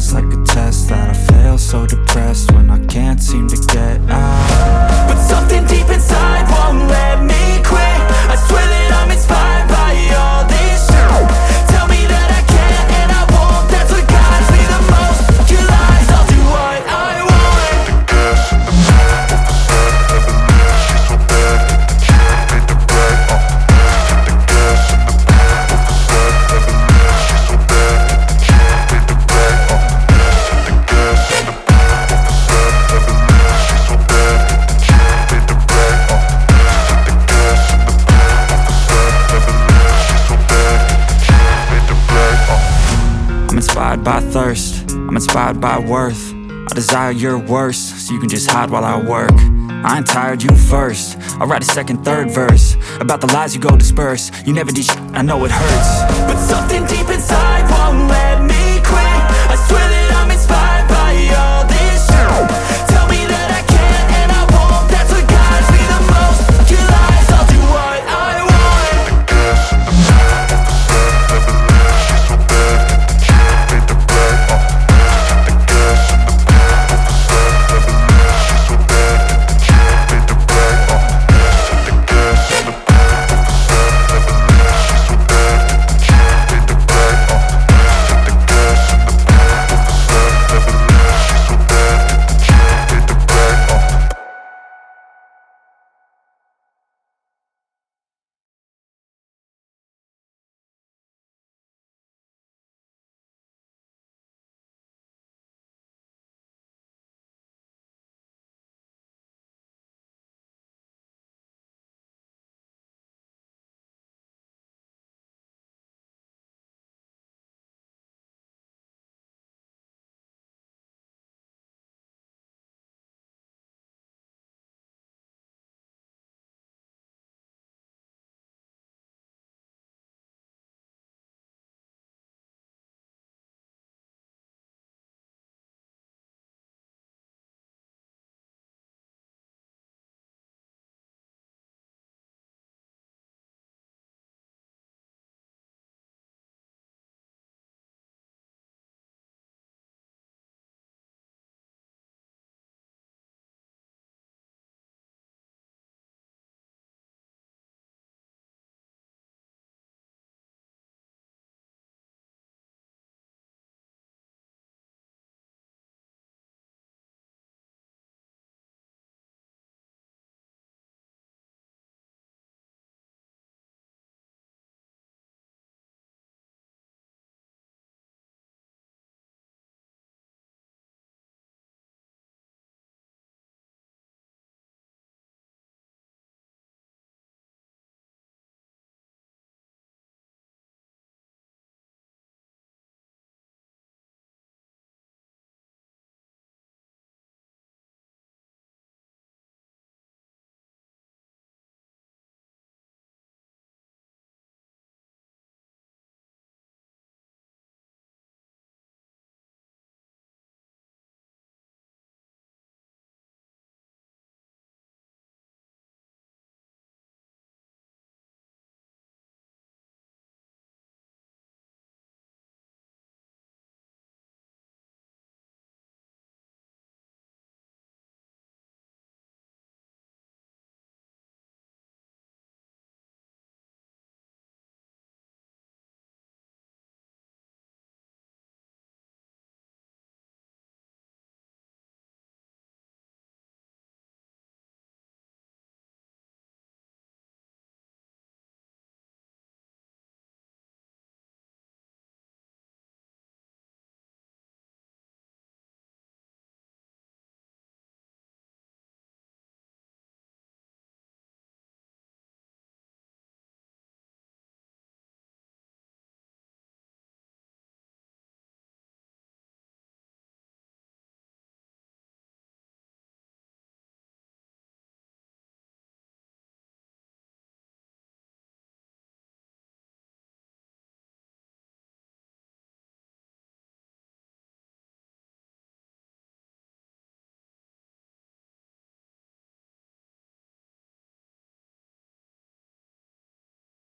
almost like a test that I fail, so depressed when I can't seem to get out. But something deep inside won't let me quit. I swear that I'm inspired by all this shit. Tell me that I can't and I won't. That's what guides me the most. Your lies, I'll do what I want. The gas in the back of the sun, never leave. She's so bad that the chick made the right. The gas in the back of the sun, never leave. She's so bad that the chick made the right. The gas in the back of the sun, never leave. She's so bad that the chick made the right. The gas in the back of the sun, never leave. She's so bad that the chick made the right. I'm inspired by thirst, I'm inspired by worth. I desire your worst, so you can just hide while I work. I ain't tired, you first. I'll write a second, third verse about the lies you go disperse. You never did shit, I know it hurts. But something deep inside won't let